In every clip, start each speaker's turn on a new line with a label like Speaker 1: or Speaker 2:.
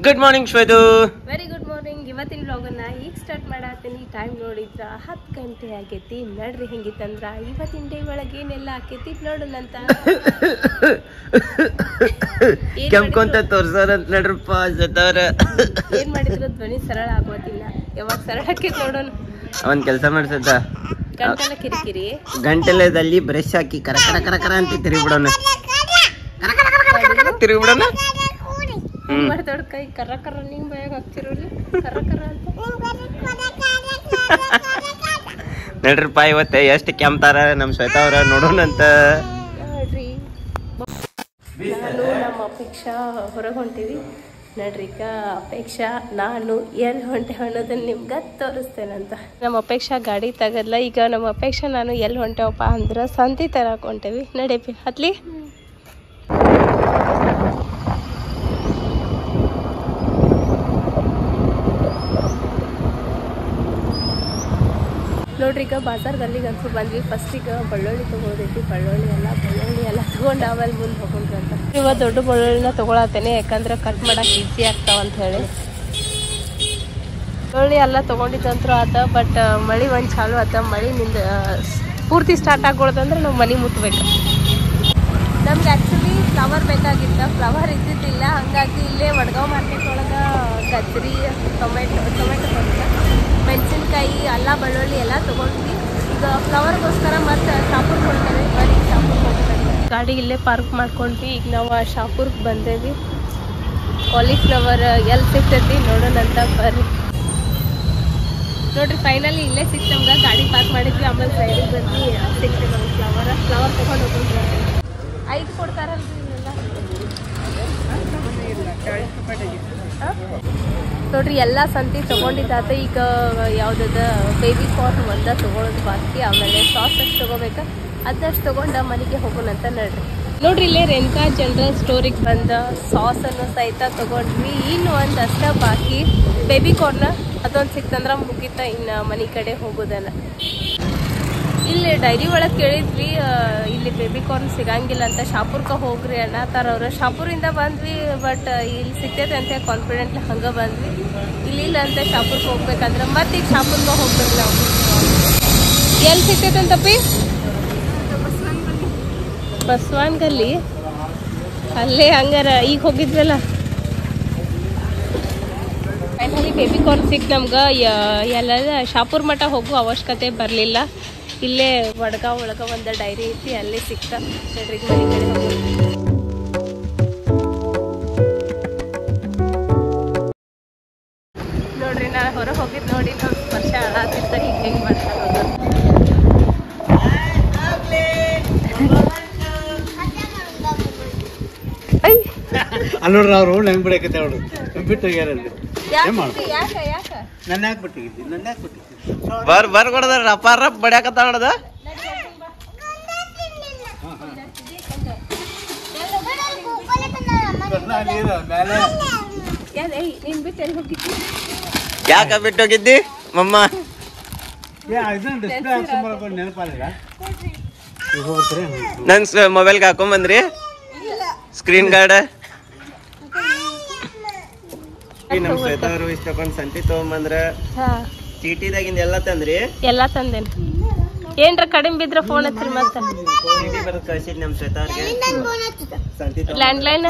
Speaker 1: Good morning Shwetu.
Speaker 2: Very good morning. ಇವತ್ತಿನ ವ್ಲಾಗನ್ನ ಈಗ start ಮಾಡತ್ತೀನಿ. Time ನೋಡಿದ್ರ 10 ಗಂಟೆ ಆಗೈತಿ. ನಡ್ರಿ ಹೆಂಗಿತ್ತಂದ್ರ ಇವತ್ತಿನ ಡೇ ಒಳಗೆ ಏನೆಲ್ಲ ಆಕೈತಿ ನೋಡೋಣಂತ.
Speaker 1: ಕೆಂಪ್ಕೊಂತ ತೋರ್ಸಾರ ನಡ್ರಪ್ಪ ಜತಾರ.
Speaker 2: ಏನ್ ಮಾಡಿದ್ರು ಧ್ವನಿ ಸರಳ ಆಗೋದಿಲ್ಲ. ಯಾವಾಗ ಸರಳ ಆಕೈತಿ ನೋಡೋಣ.
Speaker 1: ಅವನ್ ಕೆಲಸ ಮಾಡ್ಸತ್ತ
Speaker 2: ಗಂಟೆಲ್ಲ ಕಿರಿಕಿರಿ.
Speaker 1: ಗಂಟೆಲೆದಲ್ಲಿ ಬ್ರಷ್ ಹಾಕಿ ಕರ ಕರ ಕರ ಕರ ಅಂತ ತಿರುಗಿಬಿಡೋಣ. ತಿರುಗಿಬಿಡೋಣ.
Speaker 2: ಮಾಡ್ದೊಡ್ ಕೈ ಕರ್ರ ಕರ್ರ ನಿಂಗ್ ಬಾಯಾಗ ಹಾಕ್ತಿರೋಲಿ ಕರ್ರ ಕರ್ರ ಅಂತ.
Speaker 1: ನಡ್ರಪ್ಪ ಇವತ್ತೆ ಎಷ್ಟು ಕೆಮ್ತಾರ ನಮ್ ಶ್ವೇತಾ ಅವ್ರ ನೋಡೋಣಂತ.
Speaker 2: ನೋಡ್ರಿ ನಾನು ನಮ್ಮ ಅಪೇಕ್ಷಾ ಹೊರಗೆ ಹೊಂಟೀವಿ. ನಡ್ರಿ ಈಗ ಅಪೇಕ್ಷಾ ನಾನು ಎಲ್ಲಿ ಹೊಂಟೆ ಅನ್ನೋದನ್ನ ನಿಮ್ಗೆ ತೋರಿಸ್ತೇನಂತ. ನಮ್ಮ ಅಪೇಕ್ಷಾ ಗಾಡಿ ತಗದ್ಲ. ಈಗ ನಮ್ಮ ಅಪೇಕ್ಷಾ ನಾನು ಎಲ್ಲಿ ಹೊಂಟೇವಪ್ಪ ಅಂದ್ರೆ ಸಂತಿ ತರಕ್ ಹೊಂಟೇವಿ. ನಡೀಪಿ ಹತ್ಲಿ. ನೋಡ್ರಿ ಈಗ ಬಾಜಾರ್ ಗಲ್ಲಿಗಂತೂ ಬಂದ್ವಿ. ಫಸ್ಟಿಗೆ ಬೆಳ್ಳುಳ್ಳಿ ತೊಗೊಳೋದೈತಿ. ಬೆಳ್ಳುಳ್ಳಿ ಎಲ್ಲ ತೊಗೊಂಡು ಆಮೇಲೆ ಮುಂದೆ ಹೋಗೋಣ. ಇವಾಗ ದೊಡ್ಡ ಬೆಳ್ಳುಳ್ಳಿನ ತೊಗೊಳತ್ತೇನೆ, ಯಾಕಂದ್ರೆ ಕಟ್ ಮಾಡಕ್ಕೆ ಈಸಿ ಆಗ್ತಾವಂತ ಹೇಳಿ. ಬೆಳ್ಳುಳ್ಳಿ ಎಲ್ಲ ತೊಗೊಂಡಿದ್ದಂತೂ ಆತ. ಬಟ್ ಮಳೆ ಒಂದು ಚಾಲು ಆತ. ಮಳೆ ನಿಂದ ಪೂರ್ತಿ ಸ್ಟಾರ್ಟ್ ಆಗ್ಕೊಳ್ದಂದ್ರೆ ನಾವು ಮನೆ ಮುಟ್ಬೇಕು. ನಮ್ಗೆ ಆ್ಯಕ್ಚುಲಿ ಫ್ಲವರ್ ಬೇಕಾಗಿತ್ತು. ಫ್ಲವರ್ ಇದ್ದಿದ್ದಿಲ್ಲ. ಹಾಗಾಗಿ ಇಲ್ಲೇ ವಡ್ಗಾಂವ್ ಮಾರ್ಕೆಟ್ ಒಳಗೆ ಗಜ್ರಿ, ಟೊಮೆಟೊ ಬಂದ ಮೆಣಸಿನ್ಕಾಯಿ, ಅಲ್ಲ ಬೆಳ್ಳುಳ್ಳಿ ಎಲ್ಲ ತೊಗೊಂಡ್ವಿ. ಈಗ ಫ್ಲವರ್ಗೋಸ್ಕರ ಮತ್ತೆ ಶಾಪುರ್ಗೆ ಹೊಂಟೇವಿ. ಬರೀ ಶಾಪುರ್ಗೆ ಹೋಗ್ತೇವೆ. ಗಾಡಿ ಇಲ್ಲೇ ಪಾರ್ಕ್ ಮಾಡ್ಕೊಂಡ್ವಿ. ಈಗ ನಾವು ಶಾಪುರ್ಗೆ ಬಂದೇವಿ. ಕಾಲಿಫ್ಲವರ್ ಎಲ್ಲಿ ಸಿಗ್ತೈತಿ ನೋಡೋಣಂತ ಬರ್ರಿ. ನೋಡ್ರಿ ಫೈನಲಿ ಇಲ್ಲೇ ಸಿಕ್ತು ನಮ್ಗೆ. ಗಾಡಿ ಪಾರ್ಕ್ ಮಾಡಿದ್ವಿ. ಆಮೇಲೆ ಸೈಡಿಗೆ ಬಂದು ಸಿಕ್ತೇವೆ ನಮ್ಗೆ ಫ್ಲವರ್ ತೊಗೊಂಡು ಹೋಗ್ಕೊಂಡ್ರಿ. 5 ಕೊಡ್ತಾರಲ್ರಿ ಇಲ್ಲೆಲ್ಲ. ನೋಡ್ರಿ ಎಲ್ಲ ಸಂತಿ ತೊಗೊಂಡಿದ್ದಾತ. ಈಗ ಯಾವುದದ ಬೇಬಿ ಕಾರ್ನ್ ಒಂದ ತೊಗೊಳೋದು ಬಾಕಿ. ಆಮೇಲೆ ಸಾಸ್ ಅಷ್ಟು ತೊಗೋಬೇಕು. ಅದಷ್ಟು ತೊಗೊಂಡು ಮನೆಗೆ ಹೋಗೋಣಂತ. ನೋಡ್ರಿ ಇಲ್ಲೇ ರೇಣುಕಾ ಜನರಲ್ ಸ್ಟೋರಿಗೆ ಬಂದ ಸಾಸನ್ನು ಸಹಿತ ತೊಗೊಂಡ್ವಿ. ಇನ್ನು ಒಂದಷ್ಟ ಬಾಕಿ. ಬೇಬಿ ಕಾರ್ನ್ ಅದೊಂದು ಸಿಕ್ತಂದ್ರೆ ಮುಗಿತ ಇನ್ನು ಮನೆ ಕಡೆ ಹೋಗೋದನ್ನ. ಇಲ್ಲಿ ಡೈರಿ ಒಳಗೆ ಕೇಳಿದ್ವಿ, ಇಲ್ಲಿ ಬೇಬಿ ಕಾರ್ನ್ ಸಿಗಂಗಿಲ್ಲ ಅಂತ. ಶಾಪುರ್ಗೆ ಹೋಗ್ರಿ ಅನ್ನತ್ತಾರ ಅವ್ರು. ಶಾಪುರಿಂದ ಬಂದ್ವಿ. ಬಟ್ ಇಲ್ಲಿ ಸಿಗ್ತೈತೆ ಅಂತ ಕಾನ್ಫಿಡೆಂಟ್ಲಿ ಹಂಗೆ ಬಂದ್ವಿ. ಇಲ್ಲ ಅಂತ ಶಾಪುರ್ಗೆ ಹೋಗ್ಬೇಕಂದ್ರೆ ಮತ್ತೆ ಈಗ ಶಾಪುರ್ಗೆ ಹೋಗ್ಬೇಕು ನಾವು. ಎಲ್ಲಿ ಸಿಗ್ತೈತೆ ಅಂತಪ್ಪಿ? ಬಸವನ್ ಗಲ್ಲಿ. ಅಲ್ಲೇ ಹಂಗಾರ ಈಗ ಹೋಗಿದ್ವಲ್ಲ. ಫೈನಲಿ ಬೇಬಿ ಕಾರ್ನ್ ಸಿಕ್ ನಮ್ಗೆ. ಎಲ್ಲ ಶಾಪುರ್ ಮಠ ಹೋಗೋ ಅವಶ್ಯಕತೆ ಬರಲಿಲ್ಲ. ಇಲ್ಲೇ ವಡ್ಗಾಂವ್ ಒಳಗೆ ಒಂದು ಡೈರಿ ಐತಿ, ಅಲ್ಲೇ ಸಿಕ್ತ. ನೋಡ್ರಿ ಮನೆ ಕಡೆ ಹೋಗೋದು. ನೋಡ್ರಿ ನಾ ಹೊರಗೆ ಹೋಗಿದ್ದು ನೋಡಿ ನಾವು ಸ್ಪರ್ಶ ಆಳಾತಿತ್ತ. ಈಗ ಹೆಂಗೆ ಮಾಡ್ತಾರೆ
Speaker 3: ನೋಡ್ರಿ ಅವ್ರು ಹೆಂಗ್ ಬಿಡಕತ್ತೆ ನೋಡ್ರಿ. ಬಿಟ್ಟು ಹೋಗ್ಯಾರಲ್ಲಿ. ನನ್ನ ಯಾಕೆ ಬಿಟ್ಟಿದ್ದಿ?
Speaker 1: ಬರ್ ಕೊಡದ ರಪ್ಪ ರಪ್ ಬಡ್ಯಾಕತ್ತ ನೋಡದ. ಯಾಕ ಬಿಟ್ಟು ಹೋಗಿದ್ದಿ ಮಮ್ಮ? ನನ್ ಮೊಬೈಲ್ಗೆ ಹಾಕೊಂಬಂದ್ರಿ ಸ್ಕ್ರೀನ್ ಗಾರ್ಡ್. ನಮ್ ಶ್ವೇತವ್ರು ಇಷ್ಟಕೊಂಡ್ ಸಂತಿ ತಗೊಂಬಂದ್ರ ಚೀಟಿದಾಗಿಂದ ಎಲ್ಲ ತಂದ್ರಿ?
Speaker 2: ಎಲ್ಲ ತಂದೇನಿ. ಏನ್ರ ಕಡಿಮೆ ಬಿದ್ರ ಫೋನ್ ಹಚ್ಚಿರಿ. ಮತ್ತೆ
Speaker 1: ಚೀಟಿ ಬರೋದ್ ಕಳ್ಸಿದ್ ನಮ್ ಶ್ವೇತವ್ರಿಗೆ ಸಂತಿ
Speaker 2: ಲ್ಯಾಂಡ್ಲೈನ್.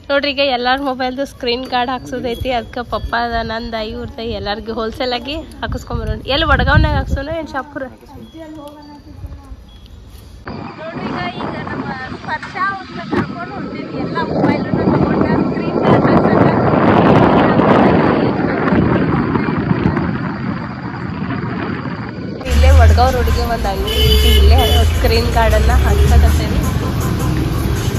Speaker 2: ನೋಡ್ರಿ ಈಗ ಎಲ್ಲಾರ ಮೊಬೈಲ್ದು ಸ್ಕ್ರೀನ್ ಗಾರ್ಡ್ ಹಾಕ್ಸೋದೈತಿ. ಅದಕ್ಕೆ ಪಪ್ಪ ಅದ ನಂದ ಇವ್ರದ ಎಲ್ಲಾರ್ಗು ಹೋಲ್ಸೇಲ್ ಆಗಿ ಹಾಕಿಸ್ಕೊಂಬರೋಣ. ಎಲ್ಲಿ ವಡ್ಗಾವ್ನಾಗ ಹಾಕ್ಸೋಣ ಏನ್ ಶಾಪುರ? ನೋಡ್ರಿ ಈಗ ನಮ್ಮ ಸ್ಪರ್ಶ ಅವ್ರನ್ನ ಕರ್ಕೊಂಡು ಹೊಂಟೇವಿ. ಎಲ್ಲ ಮೊಬೈಲನ್ನ ತಗೊಂಡ ಸ್ಕ್ರೀನ್ ಗಾರ್ಡ್ ಹಾಕ್ಸೋಣ. ಇಲ್ಲೇ ವಡ್ಗಾಂವ್ ರೋಡ್ಗೆ ಒಂದು ಅಂಗಡಿ ಐತಿ. ಇಲ್ಲೇ ಸ್ಕ್ರೀನ್ ಗಾರ್ಡನ್ನು ಹಾಕ್ಸಕತ್ತೇವಿ.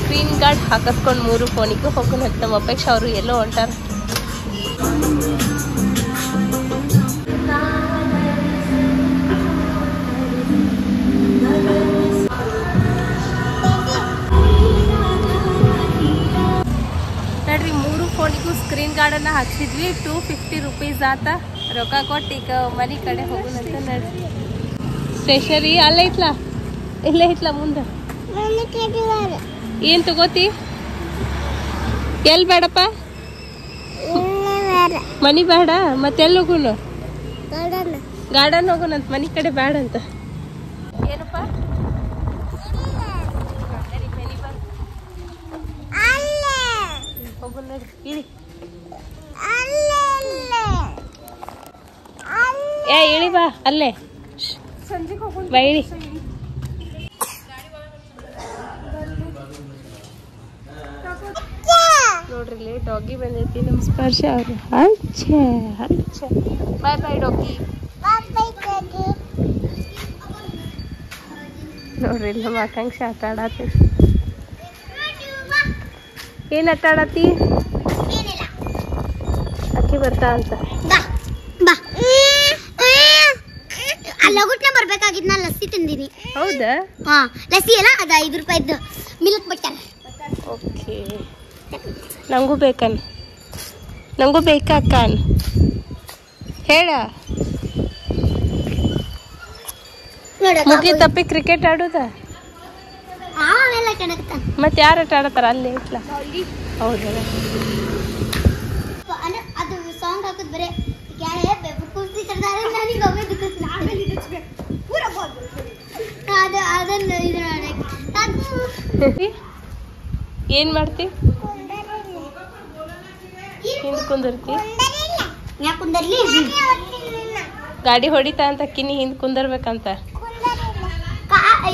Speaker 2: ಸ್ಕ್ರೀನ್ ಗಾರ್ಡ್ ಹಾಕಿಸ್ಕೊಂಡು 3 ಫೋನಿಗೂ ಹೋಗೋಣ. ನಮ್ಮ ಅಪೇಕ್ಷಾ ಅವರು ಎಲ್ಲೋ ಹೊಂಟಾರ. ನೋಡ್ರಿ 3 ಫೋನಿಗೂ ಸ್ಕ್ರೀನ್ ಗಾರ್ಡನ್ನು ಹಾಕ್ಸಿದ್ವಿ. 250 ರೂಪೀಸ್ ಆತ. ರೊಕ್ಕ ಕೊಟ್ಟು ಈಗ ಮನೆ ಕಡೆ ಹೋಗೋಣಂತ. ನೋಡ್ರಿ ಸ್ಟೇಷನರಿ ಅಲ್ಲೇ ಐತ್ಲಾ, ಇಲ್ಲೇ ಐತ್ಲಾ ಮುಂದೆ. ಏನ್ ತಗೋತಿ? ಎಲ್ಲಿ ಬೇಡಪ್ಪ? ಮನಿ ಬೇಡ ಮತ್ತೆಲ್ಲ ಹೋಗುನು ಗಾರ್ಡನ್ ಹೋಗುನಂತ ಮನಿ ಕಡೆ ಬೇಡ ಅಂತ ಏನಪ್ಪ ಹೋಗು ನೋಡಿ ಇಳಿ ಏ ಇಳಿ ಬಾ ಅಲ್ಲೇ ಬಾ ಇಳಿ ನೋಡ್ರಿ ಇಲ್ಲಿ ಡಾಗಿ ಬಂದೈತಿ ನಮ್ಮ ಸ್ಪರ್ಶ ಅವ್ರು ಹಚ್ಚೆ ಬಾಯ್ ಬಾಯ್ ಡಾಗಿ ನೋಡ್ರಿ ಇಲ್ಲಿ ನಮ್ಮ ಆಕಾಂಕ್ಷೆ ಆಟ ಆಡತ್ತಿ ಏನ್ ಆಟ ಆಡತ್ತಿ ಅಕ್ಕಿ ಬರ್ತಾ ಅಂತ
Speaker 4: ಲಗುಟ್ನೆ ಬರ್ಬೇಕಾಗಿದ್ನ ಲಸ್ಸಿ ತಿಂದಿನಿ
Speaker 2: ಹೌದಾ
Speaker 4: ಹಾ ಲಸ್ಸಿ ಅಲ್ಲ ಅದ 5 ರೂಪಾಯಿದ್ದು ಮಿಲ್ಕ್ ಬಟರ್
Speaker 2: ಓಕೆ ನಂಗೂ ಬೇಕಾಕನ್ ಹೇಳ ಮುಗಿ ತಪ್ಪಿ ಕ್ರಿಕೆಟ್ ಆಡುದ
Speaker 4: ಆಮೇಲೆ ಕಣಕ್ತಾನ
Speaker 2: ಮತ್ತೆ ಯಾರು ಆಟ ಆಡತಾರ ಅಲ್ಲಿ ಇಟ್ಲ ಹೌದಾ
Speaker 4: ಅದು ಸಾಂಗ್ ಹಾಕೋದು ಬರೇ ಯಾರೇ ಕುರ್ಸಿ ಕರೆದಾರೆ ನನಗೆ ಅವೇ ದುಃಖಿಸ್ತೀನಿ ಆಮೇಲೆ ಇದಕ್ಕೆ ಪೂರ ಬಾಲ್ ಅದನ್ನು ಇದು ಮಾಡಕ್ಕೆ
Speaker 2: ಏನ್ ಮಾಡ್ತಿ ಹಿಂದ್ ಕುಂದರ್ತಿ
Speaker 4: ಯಾಕೆ ಕುಂದರ್ಲಿ
Speaker 2: ಗಾಡಿ ಹೊಡಿತಾ ಅಂತ ಕಿನಿ ಹಿಂದ್ ಕುಂದರ್ಬೇಕಂತ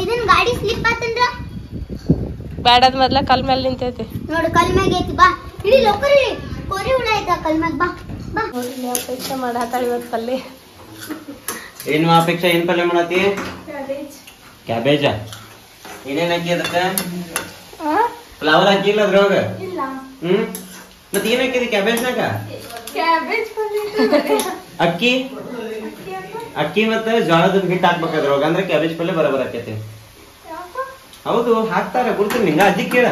Speaker 4: ಇದನ್ ಗಾಡಿ ಸ್ಲಿಪ್ ಆತಂದ್ರ
Speaker 2: ಬ್ಯಾಡದ್ ಮೊದ್ಲ ಕಲ್ ಮೇಲೆ ನಿಂತೈತಿ
Speaker 4: ನೋಡು ಕಲ್ ಮ್ಯಾಗ ಐತಿ ಬಾ ಇಳಿ ಲೋಕರ್ ಇಳಿ ಕೋರಿ ಹುಳ ಐತ ಕಲ್ ಮ್ಯಾಗ ಬಾ ಬಾ
Speaker 2: ನೋಡ್ರಿ ಅಪೇಕ್ಷೆ ಮಾಡಾತಾಳ ಇವತ್ತು ಪಲ್ಲೆ
Speaker 1: ಏನು ಅಪೇಕ್ಷೆ ಏನ್ ಪಲ್ಯ ಮಾಡತ್ತಿ ಕ್ಯಾಬೇಜ ಏನೇನ್ ಹಾಕಿ ಅದಕ್ಕ ಫ್ಲವರ್ ಹಾಕಿಲ್ಲ ಅದ್ರೊಳಗ ಮತ್ತೆ ಏನ್ ಹಾಕಿದಿ ಕ್ಯಾಬೇಜ್ನಾಗ ಅಕ್ಕಿ ಮತ್ತೆ ಜೋಳದ ಹಿಟ್ಟು ಹಾಕ್ಬೇಕು ಅದ್ರೊಳಗ ಅಂದ್ರೆ ಕ್ಯಾಬೇಜ್ ಪಲ್ಯ ಬರಬರ ಆಕೈತಿ ಹೌದು ಹಾಕ್ತಾರ ಗುರ್ತೀನಿ ನಿಂಗ ಅಜ್ಜಿ ಕೇಳ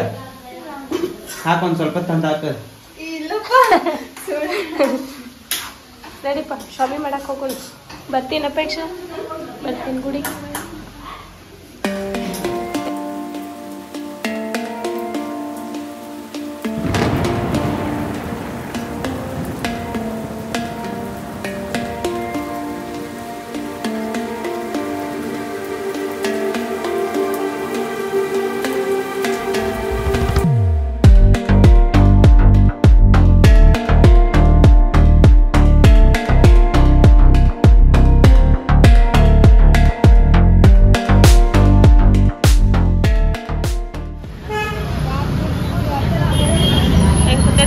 Speaker 1: ಹಾಕ್ ಒಂದ್ ಸ್ವಲ್ಪ ತಂದ ಹಾಕ
Speaker 2: ನಡಿಪ್ಪ ಶಾಪಿಂಗ್ ಮಾಡಕ್ ಹೋಗೋಣ ಬರ್ತೀನಿ ಅಪೇಕ್ಷೆ ಬರ್ತೀನಿ ಗುಡಿ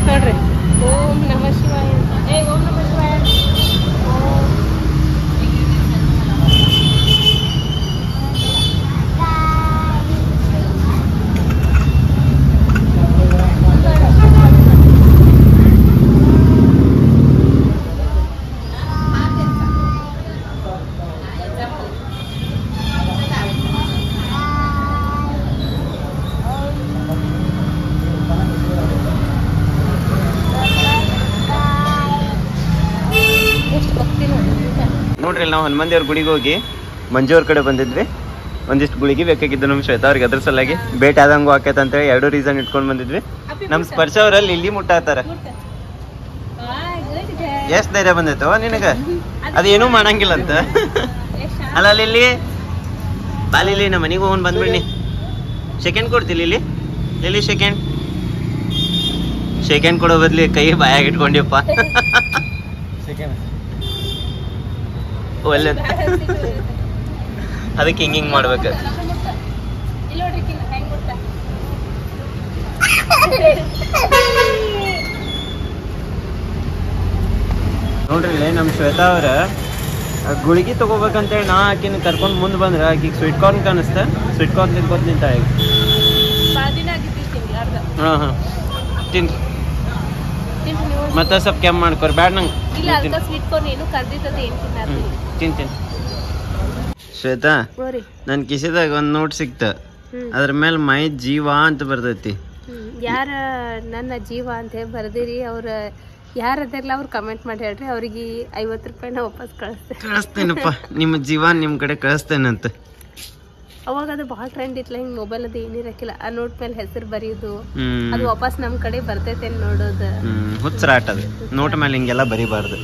Speaker 2: ನೋಡ್ರಿ ಓಂ ನಮಃ ಶಿವಾಯ ಓಂ ನಮಃ ಶಿವಾಯ
Speaker 1: ನೋಡ್ರಿ ನಾವು ಹನುಮಂದಿಯವ್ರ ಗುಡಿಗೆ ಹೋಗಿ ಮಂಜೂರ್ ಕಡೆ ಬಂದಿದ್ವಿ ಒಂದಿಷ್ಟು ಗುಳಿಗೆ ಬೇಕಾಗಿದ್ದು ನಮ್ ಶ್ವೇತಾ ಅವ್ರಿಗೆ ಅದ್ರ ಸಲುವಾಗಿ ಬೇಟ್ ಆದಂಗು ಆಕೈತೆ ಅಂತ ಹೇಳಿ 2 ರೀಸನ್ ಇಟ್ಕೊಂಡ್ ಬಂದಿದ್ವಿ ನಮ್ ಸ್ಪರ್ಶ ಅವರಲ್ಲಿ ಇಲ್ಲಿ ಮುಟ್ಟಾತಾರ ಎಷ್ಟ್ ಧೈರ್ಯ ಬಂದೈತವ ನಿನಗ ಅದೇನೂ ಮಾಡಂಗಿಲ್ಲ ಅಂತ ಅಲ್ಲ ಇಲ್ಲಿ ಬಾಲಿಲಿ ನಮ್ಮ ಮನೆಗೆ ಹೋಗೋಣ ಬಂದ್ಬಿಡ್ನಿ ಸೆಕೆಂಡ್ ಕೊಡ್ತಿಲ್ಲ ಇಲ್ಲಿ ಸೆಕೆಂಡ್ ಕೊಡೋ ಬದ್ಲಿ ಕೈ ಬಾಯಾಗ ಇಟ್ಕೊಂಡಿಯಪ್ಪ ಒಳ್ಳೆ ಅದಕ್ಕೆ ಹಿಂಗಿಂಗ್ ಮಾಡ್ಬೇಕು ನೋಡ್ರಿ ನಮ್ ಶ್ವೇತಾ ಅವ್ರ ಗುಳಿಗೆ ತಗೋಬೇಕಂತೇಳಿ ನಾ ಆಕಿನ ಕರ್ಕೊಂಡ್ ಮುಂದ್ ಬಂದ್ರ ಆಕಿಗೆ ಸ್ವೀಟ್ ಕಾರ್ನ್ ಕಾಣಿಸ್ತ ಸ್ವೀಟ್ ಕಾರ್ನ್ ತಿನ್ಕೋತ ನಿಂತ ಹಾ ತಿನ್ ಮತ್ತೆ ಸ್ವಲ್ಪ ಕೆಮ್ಮು ಮಾಡ್ಕೊರ್ ಬ್ಯಾಡ ನಂಗೆ ತಿಂತೀನಿ ಶ್ವೇತಾ ನನ್ ಕಿಸಿದಾಗ ಒಂದ್ ನೋಟ್ ಸಿಕ್ತ ಅದ್ರ ಮೇಲೆ ಮೈ ಜೀವ ಅಂತ ಬರ್ತೈತಿ
Speaker 2: ಯಾರ ನನ್ನ ಜೀವ ಅಂತ ಹೇಳಿ ಬರ್ದಿರಿ ಅವ್ರ ಯಾರದಿರಲ್ಲ ಅವ್ರು ಕಮೆಂಟ್ ಮಾಡಿ ಹೇಳ್ರಿ ಅವ್ರಿಗೆ 50 ರೂಪಾಯಿನ ವಾಪಸ್ ಕಳಿಸ್ತೇನಪ್ಪ
Speaker 1: ನಿಮ್ಮ ಜೀವ ನಿಮ್ ಕಡೆ ಕಳಿಸ್ತೇನಂತ
Speaker 2: ಅವಾಗ ಅದು ಭಾಳ ಟ್ರೆಂಡ್ ಇತ್ತಲ್ಲ, ಹಿಂಗೆ ಮೊಬೈಲ್ ಅದು ಏನಿರಕ್ಕಿಲ್ಲ, ಆ ನೋಟ್ ಮೇಲೆ ಹೆಸರು ಬರೆಯೋದು,
Speaker 1: ಹ್ಮ್
Speaker 2: ಅದು ವಾಪಸ್ ನಮ್ಮ ಕಡೆ ಬರ್ತೈತೆ ನೋಡೋದು.
Speaker 1: ಹುಚ್ಚರಾಟ ಅದು ನೋಟ್ ಮೇಲೆ ಹಿಂಗೆಲ್ಲ ಬರಿಬಾರ್ದು.